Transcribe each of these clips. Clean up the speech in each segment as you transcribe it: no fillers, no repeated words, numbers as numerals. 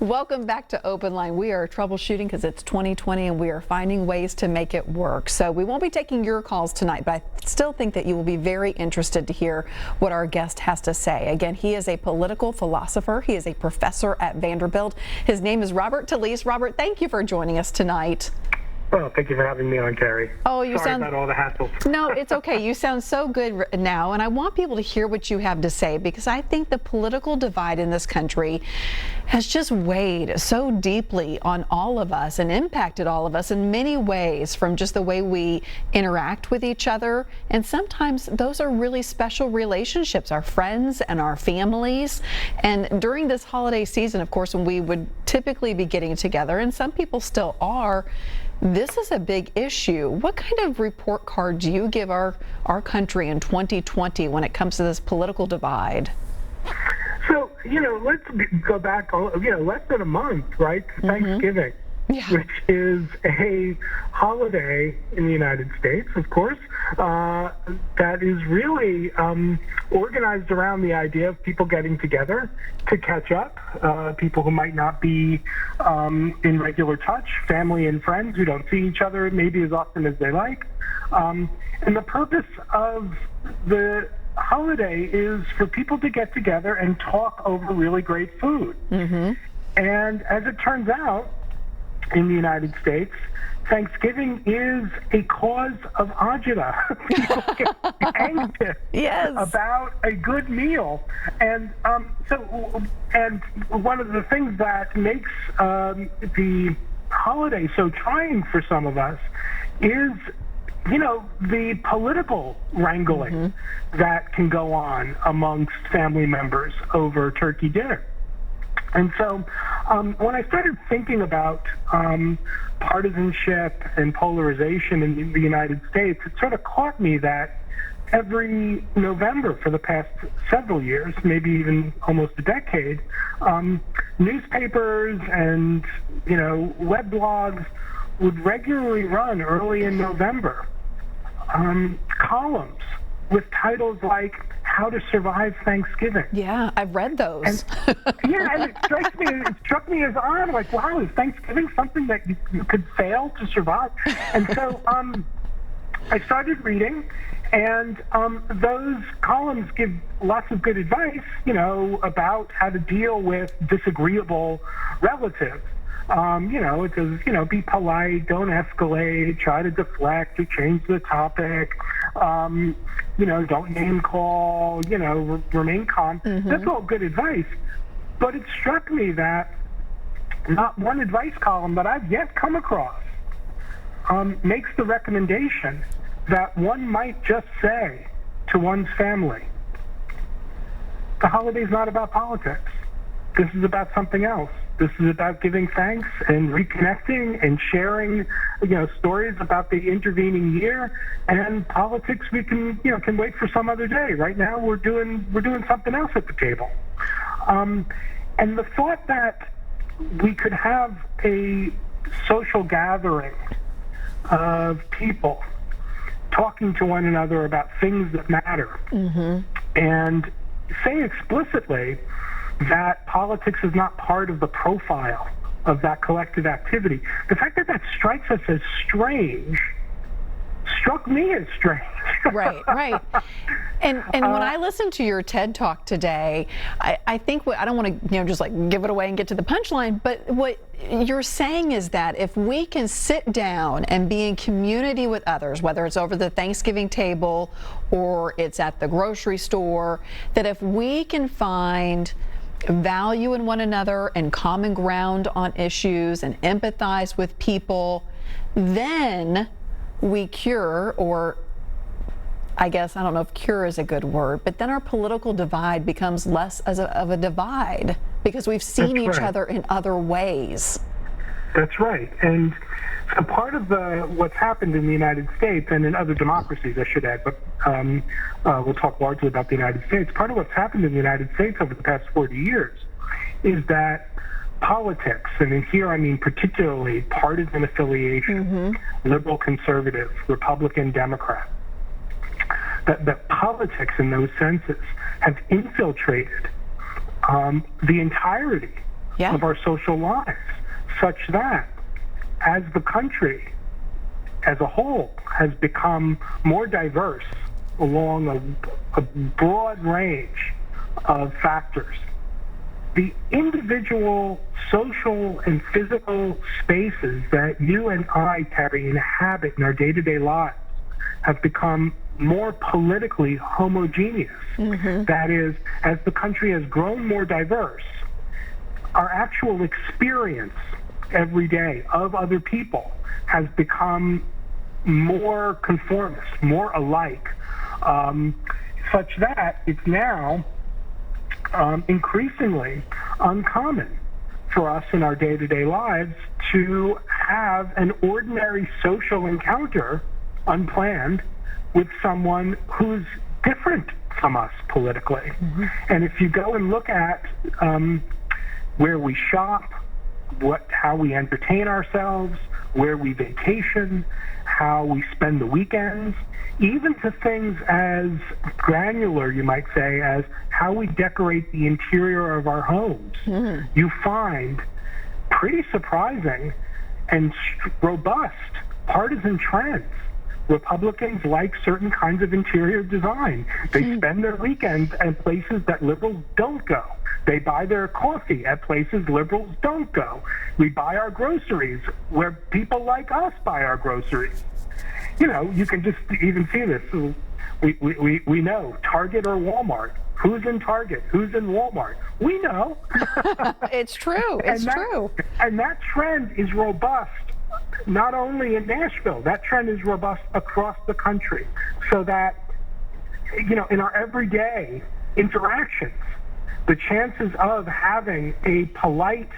Welcome back to Open Line. We are troubleshooting because it's 2020 and we are finding ways to make it work. So we won't be taking your calls tonight, but I still think that you will be very interested to hear what our guest has to say. Again, he is a political philosopher. He is a professor at Vanderbilt. His name is Robert Talisse. Robert, thank you for joining us tonight. Well, thank you for having me on, Carrie. Oh, Sorry about all the hassles. No, it's okay. You sound so good now, and I want people to hear what you have to say because I think the political divide in this country has just weighed so deeply on all of us and impacted all of us in many ways, from just the way we interact with each other. And sometimes those are really special relationships, our friends and our families. And during this holiday season, of course, when we would typically be getting together, and some people still are, this is a big issue. What kind of report card do you give our country in 2020 when it comes to this political divide? So, let's go back, less than a month, right? Thanksgiving, which is a holiday in the United States, of course, that is really organized around the idea of people getting together to catch up, people who might not be in regular touch, family and friends who don't see each other maybe as often as they like. And the purpose of the holiday is for people to get together and talk over really great food. And as it turns out, in the United States, Thanksgiving is a cause of agita. People get anxious about a good meal. And and one of the things that makes the holiday so trying for some of us is the political wrangling that can go on amongst family members over turkey dinner. And so when I started thinking about partisanship and polarization in the United States, it sort of caught me that every November for the past several years, maybe even almost a decade, newspapers and web blogs would regularly run early in November columns with titles like "How to Survive Thanksgiving." Yeah, I've read those. And it struck me as odd. Like, wow, is Thanksgiving something that you could fail to survive? And so I started reading, and those columns give lots of good advice, about how to deal with disagreeable relatives. It says, be polite, don't escalate, try to deflect or change the topic, don't name call, remain calm. That's all good advice. But it struck me that not one advice column that I've yet come across makes the recommendation that one might just say to one's family, the holiday's not about politics. This is about something else. This is about giving thanks and reconnecting and sharing, stories about the intervening year. And politics, we can wait for some other day. Right now, we're doing something else at the table. And the thought that we could have a social gathering of people talking to one another about things that matter, and say explicitly that politics is not part of the profile of that collective activity. The fact that strikes us as strange struck me as strange. Right. And when I listened to your TED Talk today, I think I don't want to just like give it away and get to the punchline, but what you're saying is that if we can sit down and be in community with others, whether it's over the Thanksgiving table or it's at the grocery store, that if we can find value in one another and common ground on issues and empathize with people, then we cure, or I guess, I don't know if cure is a good word, but then our political divide becomes less of a divide because we've seen each other in other ways. That's right. And so part of what's happened in the United States and in other democracies, I should add, but we'll talk largely about the United States. Part of what's happened in the United States over the past 40 years is that politics, and in here I mean particularly partisan affiliation, liberal, conservative, Republican, Democrat, that politics in those senses have infiltrated the entirety Yeah. of our social lives, such that as the country as a whole has become more diverse along a broad range of factors, the individual social and physical spaces that you and I, Carrie, inhabit in our day-to-day lives have become more politically homogeneous. That is, as the country has grown more diverse, our actual experience every day of other people has become more conformist, more alike, such that it's now increasingly uncommon for us in our day-to-day lives to have an ordinary social encounter, unplanned, with someone who's different from us politically. And if you go and look at where we shop, how we entertain ourselves, where we vacation, how we spend the weekends, even to things as granular, you might say, as how we decorate the interior of our homes, you find pretty surprising and robust partisan trends. Republicans like certain kinds of interior design. They spend their weekends at places that liberals don't go. They buy their coffee at places liberals don't go. We buy our groceries where people like us buy our groceries. You know, you can just even see this. We know Target or Walmart. Who's in Target? Who's in Walmart? We know. It's true. It's true. And that trend is robust, not only in Nashville. That trend is robust across the country. So that, you know, in our everyday interactions, the chances of having a polite,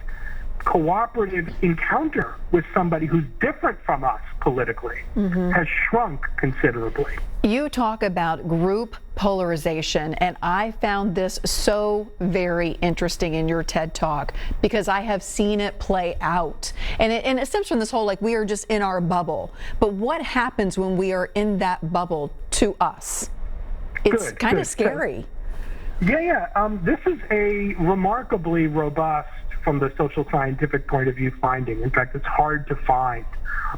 cooperative encounter with somebody who's different from us politically has shrunk considerably. You talk about group polarization, and I found this so very interesting in your TED Talk because I have seen it play out. And it stems from this whole, like, we are just in our bubble. But what happens when we are in that bubble to us? It's kind of scary. This is a remarkably robust, from the social scientific point of view, finding. In fact, it's hard to find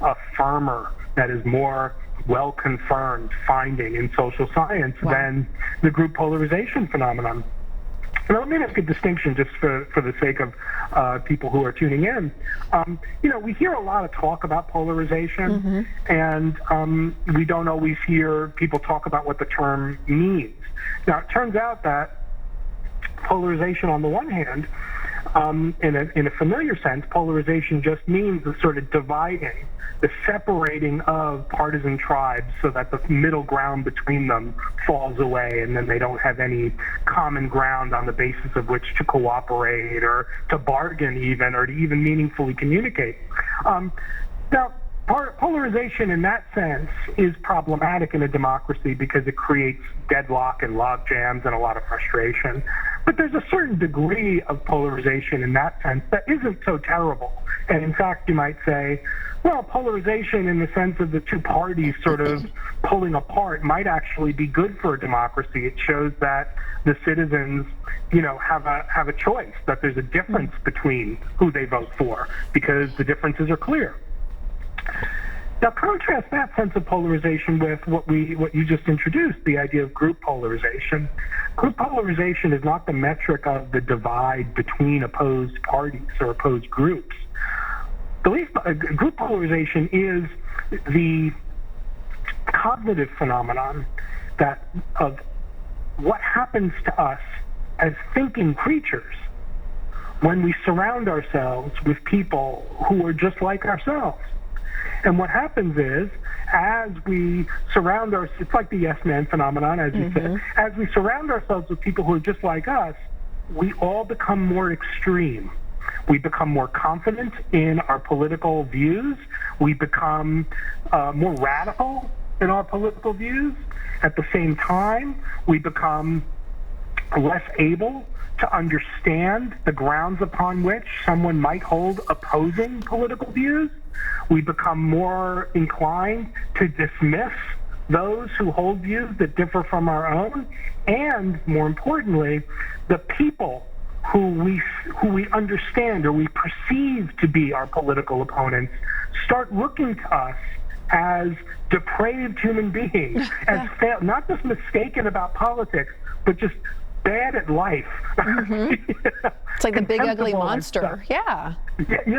a firmer, that is more well-confirmed finding in social science than the group polarization phenomenon. Now, let me make a distinction just for the sake of people who are tuning in. You know, we hear a lot of talk about polarization, and we don't always hear people talk about what the term means. Now, it turns out that polarization, on the one hand, in a familiar sense, polarization just means the sort of dividing, the separating of partisan tribes so that the middle ground between them falls away, and then they don't have any common ground on the basis of which to cooperate or to bargain even, or to even meaningfully communicate. Now, polarization in that sense is problematic in a democracy because it creates deadlock and log jams and a lot of frustration. But there's a certain degree of polarization in that sense that isn't so terrible. And in fact, you might say, well, polarization in the sense of the two parties sort of pulling apart might actually be good for a democracy. It shows that the citizens, you know, have a choice, that there's a difference between who they vote for because the differences are clear. Now, contrast that sense of polarization with what you just introduced, the idea of group polarization. Group polarization is not the metric of the divide between opposed parties or opposed groups. Group polarization is the cognitive phenomenon of what happens to us as thinking creatures when we surround ourselves with people who are just like ourselves. And what happens is, as we surround ourselves, it's like the yes man phenomenon, as you said, as we surround ourselves with people who are just like us, we all become more extreme. We become more confident in our political views. We become more radical in our political views. At the same time, we become less able to understand the grounds upon which someone might hold opposing political views. We become more inclined to dismiss those who hold views that differ from our own. And more importantly, the people who we understand or we perceive to be our political opponents start looking to us as depraved human beings, as not just mistaken about politics, but just bad at life. It's like the big ugly monster. Yeah,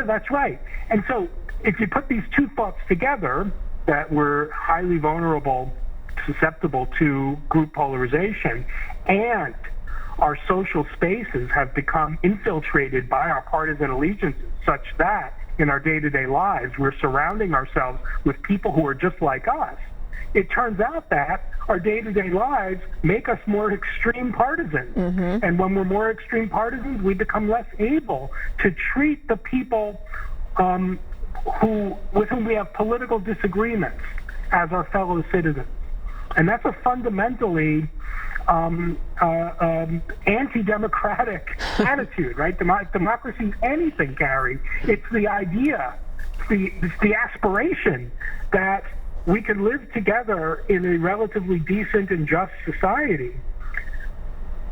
that's right. And so if you put these two thoughts together, that we're highly vulnerable, susceptible to group polarization, and our social spaces have become infiltrated by our partisan allegiances such that in our day-to-day lives we're surrounding ourselves with people who are just like us, it turns out that our day-to-day lives make us more extreme partisans. And when we're more extreme partisans, we become less able to treat the people with whom we have political disagreements as our fellow citizens. And that's a fundamentally anti-democratic attitude, right? Democracy is anything, Carrie. It's the idea, it's the aspiration that we can live together in a relatively decent and just society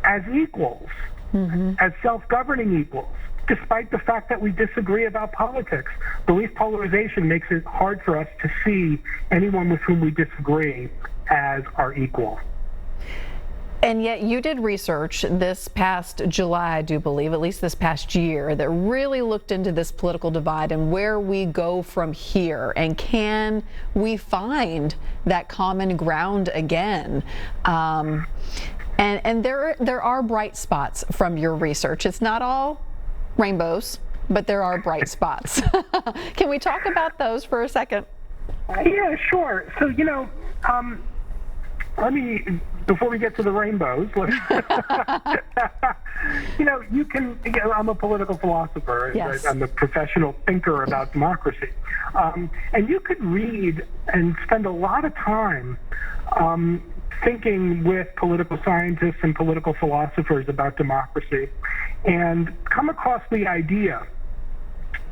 as equals, as self-governing equals, despite the fact that we disagree about politics. Belief polarization makes it hard for us to see anyone with whom we disagree as our equal. And yet you did research this past July, I do believe, at least this past year, that really looked into this political divide and where we go from here, and can we find that common ground again? And there are bright spots from your research. It's not all rainbows, but there are bright spots. Can we talk about those for a second? Yeah, sure. So, let me, before we get to the rainbows, I'm a political philosopher. Yes. I'm a professional thinker about democracy. And you could read and spend a lot of time thinking with political scientists and political philosophers about democracy and come across the idea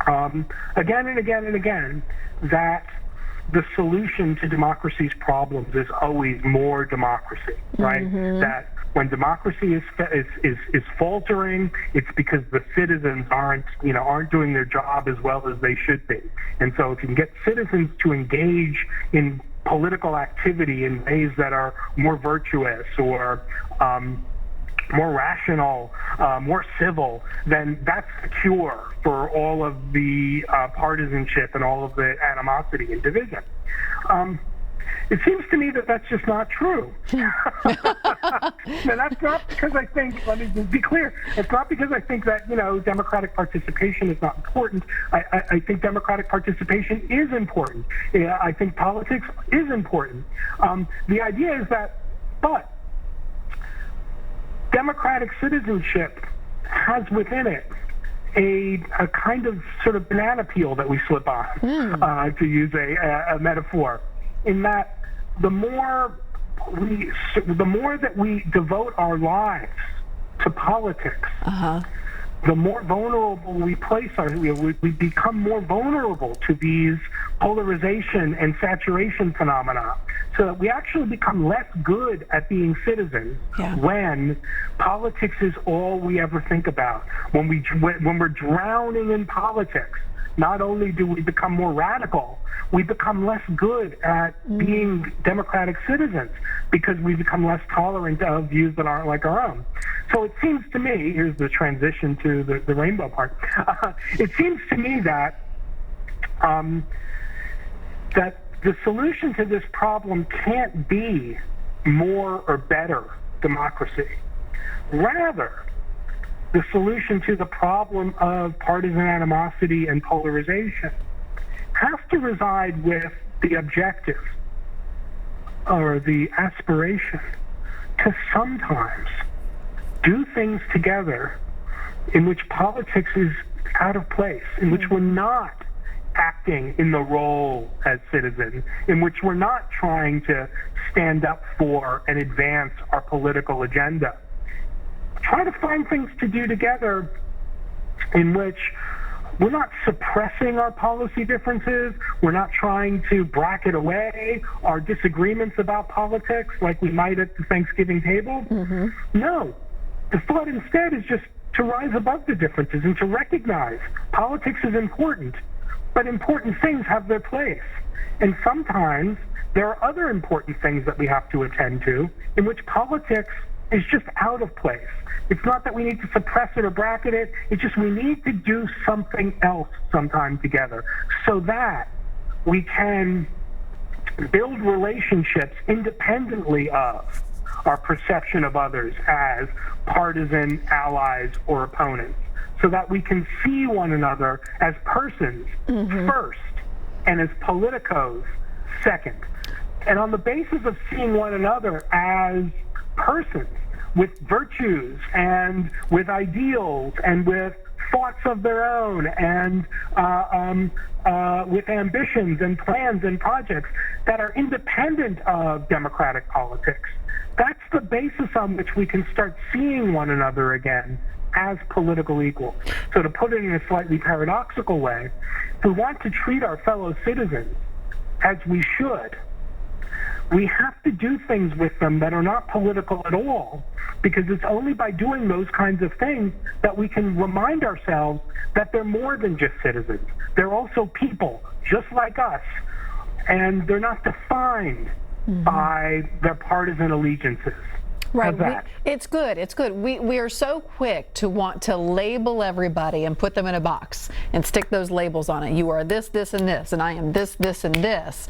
again and again and again that the solution to democracy's problems is always more democracy, right? That when democracy is faltering, it's because the citizens aren't doing their job as well as they should be. And so if you can get citizens to engage in political activity in ways that are more virtuous or more rational, more civil, then that's the cure for all of the partisanship and all of the animosity and division. It seems to me that that's just not true. Now, that's not because I think, let me be clear, it's not because I think that, democratic participation is not important. I think democratic participation is important. I think politics is important. The idea is that, but democratic citizenship has within it a kind of sort of banana peel that we slip on, to use a metaphor, in that the more that we devote our lives to politics, the more vulnerable we become more vulnerable to these polarization and saturation phenomena, so that we actually become less good at being citizens when politics is all we ever think about. When we're drowning in politics, not only do we become more radical, we become less good at being democratic citizens because we become less tolerant of views that aren't like our own. So it seems to me, here's the transition to the rainbow part, it seems to me that that the solution to this problem can't be more or better democracy. Rather, the solution to the problem of partisan animosity and polarization has to reside with the objective or the aspiration to sometimes do things together in which politics is out of place, in which we're not acting in the role as citizens, in which we're not trying to stand up for and advance our political agenda. Try to find things to do together in which we're not suppressing our policy differences, we're not trying to bracket away our disagreements about politics like we might at the Thanksgiving table. No, the thought instead is just to rise above the differences and to recognize politics is important, but important things have their place. And sometimes there are other important things that we have to attend to in which politics is just out of place. It's not that we need to suppress it or bracket it. It's just we need to do something else sometime together so that we can build relationships independently of our perception of others as partisan allies or opponents, so that we can see one another as persons first and as politicos second. And on the basis of seeing one another as persons with virtues and with ideals and with thoughts of their own and with ambitions and plans and projects that are independent of democratic politics, that's the basis on which we can start seeing one another again as political equals. So to put it in a slightly paradoxical way, if we want to treat our fellow citizens as we should, we have to do things with them that are not political at all, because it's only by doing those kinds of things that we can remind ourselves that they're more than just citizens. They're also people, just like us, and they're not defined by their partisan allegiances. Right. It's good. It's good. We are so quick to want to label everybody and put them in a box and stick those labels on it. You are this, this, and this, and I am this, this, and this.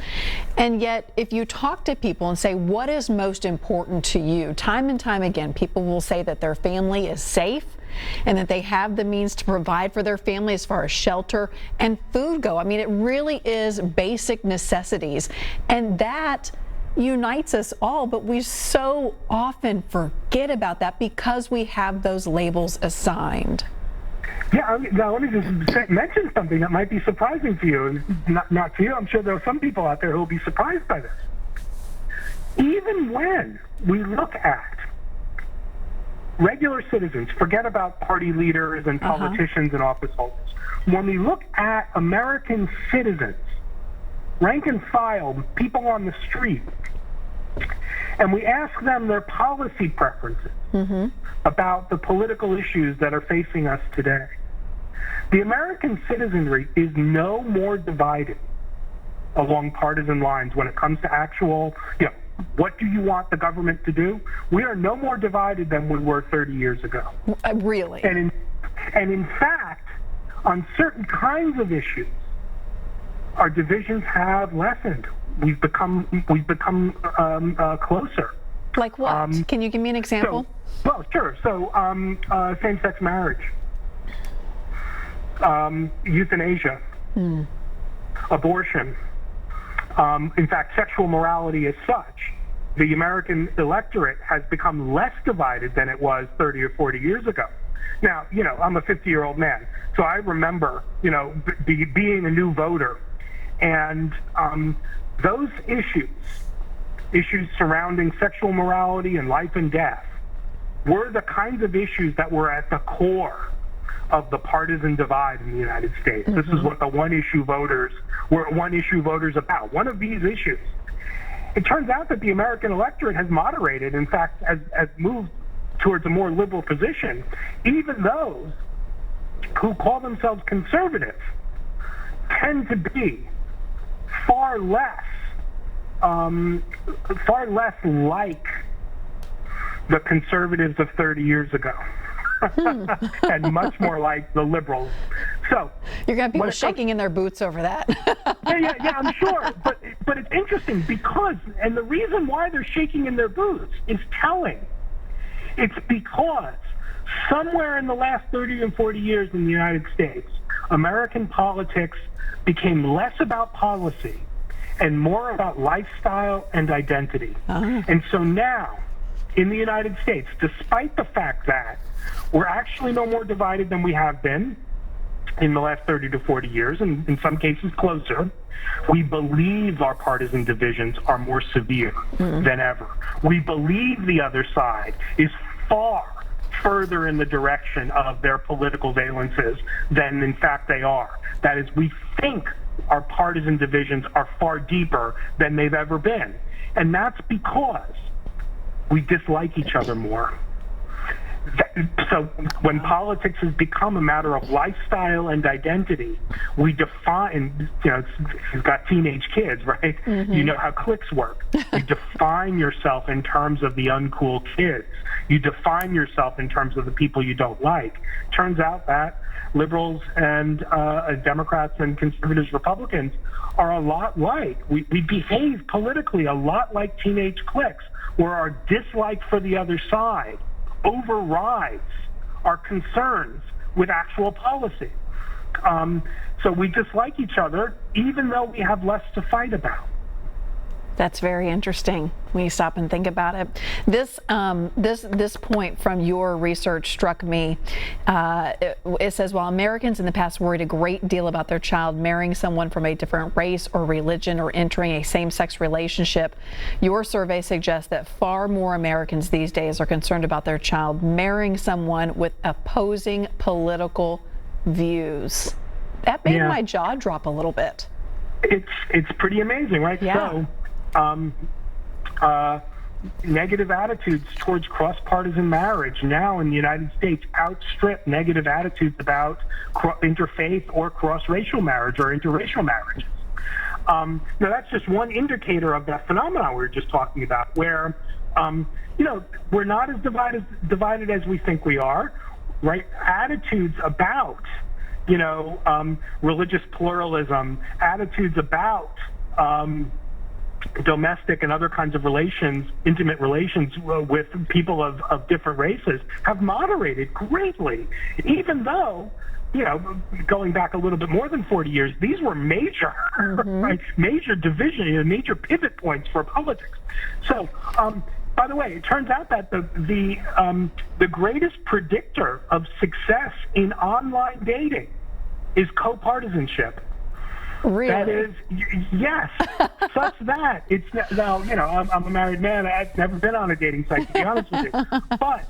And yet, if you talk to people and say, what is most important to you? Time and time again, people will say that their family is safe and that they have the means to provide for their family as far as shelter and food go. I mean, it really is basic necessities. And that unites us all, but we so often forget about that because we have those labels assigned. Yeah, now let me just mention something that might be surprising to you. Not to you, I'm sure there are some people out there who will be surprised by this. Even when we look at regular citizens, forget about party leaders and politicians and office holders, when we look at American citizens, rank and file, people on the street, and we ask them their policy preferences about the political issues that are facing us today, the American citizenry is no more divided along partisan lines when it comes to actual, what do you want the government to do? We are no more divided than we were 30 years ago. Really? And in fact, on certain kinds of issues, our divisions have lessened. We've become closer. Like what? Can you give me an example? Sure. So same-sex marriage, euthanasia, abortion. In fact, sexual morality as such, the American electorate has become less divided than it was 30 or 40 years ago. Now, I'm a 50-year-old man, so I remember, being a new voter. And those issues surrounding sexual morality and life and death, were the kinds of issues that were at the core of the partisan divide in the United States. This is what the one-issue voters were about. One of these issues. It turns out that the American electorate has moderated, in fact, has moved towards a more liberal position. Even those who call themselves conservative tend to be far less like the conservatives of 30 years ago, and much more like the liberals. So you're going to have people shaking in their boots over that. yeah, I'm sure. But it's interesting because, and the reason why they're shaking in their boots is telling. It's because somewhere in the last 30 and 40 years in the United States, American politics became less about policy and more about lifestyle and identity. And so now, in the United States, despite the fact that we're actually no more divided than we have been in the last 30 to 40 years, and in some cases closer, we believe our partisan divisions are more severe than ever. We believe the other side is far further in the direction of their political valences than in fact they are. That is, we think our partisan divisions are far deeper than they've ever been. And that's because we dislike each other more. So when politics has become a matter of lifestyle and identity, we define, if you've got teenage kids, right? You know how cliques work. You define yourself in terms of the uncool kids. You define yourself in terms of the people you don't like. Turns out that liberals and Democrats and conservatives, Republicans are a lot like. We behave politically a lot like teenage cliques, where our dislike for the other side overrides our concerns with actual policy. So we dislike each other even though we have less to fight about. That's very interesting when you stop and think about it. This point from your research struck me. It says, while Americans in the past worried a great deal about their child marrying someone from a different race or religion or entering a same-sex relationship, your survey suggests that far more Americans these days are concerned about their child marrying someone with opposing political views. That made my jaw drop a little bit. It's pretty amazing, right? Yeah. So, negative attitudes towards cross-partisan marriage now in the United States outstrip negative attitudes about interfaith or cross-racial marriage or interracial marriages. Now, that's just one indicator of that phenomenon we were just talking about, where, we're not as divided as we think we are, right? Attitudes about, religious pluralism, attitudes about domestic and other kinds of relations, intimate relations with people of different races have moderated greatly, even though, going back a little bit more than 40 years, these were major, right, major division, major pivot points for politics. So, by the way, it turns out that the greatest predictor of success in online dating is copartisanship. Really? That is, yes, such that it's now, I'm a married man. I've never been on a dating site, to be honest with you. But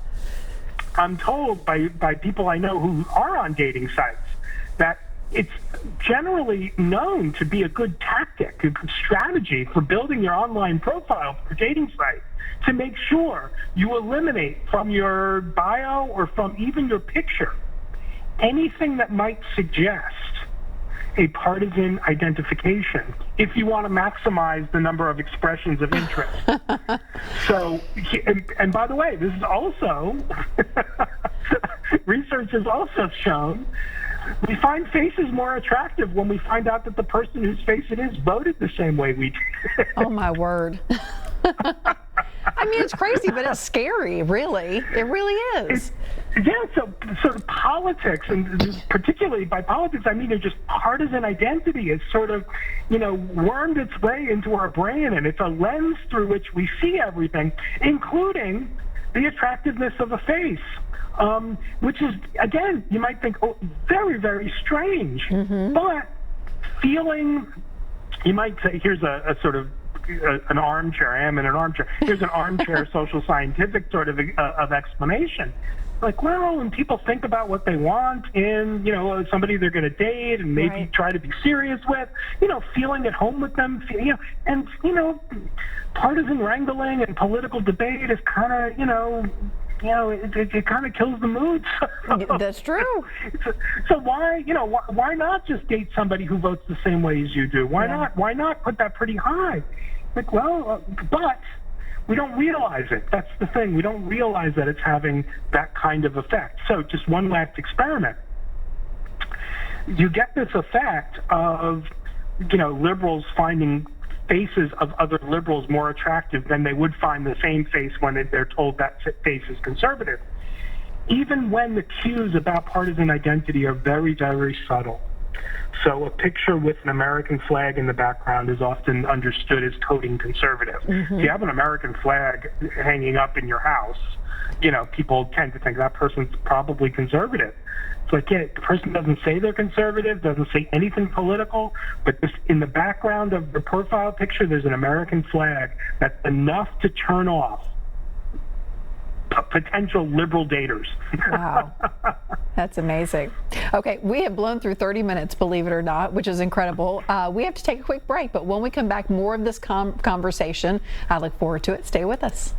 I'm told by people I know who are on dating sites that it's generally known to be a good tactic, a good strategy for building your online profile for a dating site, to make sure you eliminate from your bio or from even your picture anything that might suggest a partisan identification if you want to maximize the number of expressions of interest. So, and by the way, this is also, research has also shown, we find faces more attractive when we find out that the person whose face it is voted the same way we did. Oh, my word. I mean, it's crazy, but it's scary, really. It really is. So sort of politics, and particularly by politics, I mean just partisan identity is sort of, wormed its way into our brain, and it's a lens through which we see everything, including the attractiveness of a face, which is, again, you might think, very, very strange, but feeling, you might say, here's a sort of an armchair. I am in an armchair. Here's an armchair social scientific sort of explanation. Like, well, when people think about what they want in, somebody they're going to date and maybe try to be serious with, feeling at home with them, and, partisan wrangling and political debate is kind of, it kind of kills the mood. That's true. So why not just date somebody who votes the same way as you do? Why not put that pretty high? Like, well, but we don't realize it. That's the thing. We don't realize that it's having that kind of effect. So just one last experiment. You get this effect of, liberals finding faces of other liberals more attractive than they would find the same face when they're told that face is conservative, even when the cues about partisan identity are very, very subtle. So a picture with an American flag in the background is often understood as coding conservative. If you have an American flag hanging up in your house, people tend to think that person's probably conservative. It's like, the person doesn't say they're conservative, doesn't say anything political, but this, in the background of the profile picture, there's an American flag that's enough to turn off potential liberal daters. Wow. That's amazing. Okay, we have blown through 30 minutes, believe it or not, which is incredible. We have to take a quick break, but when we come back, more of this conversation. I look forward to it. Stay with us.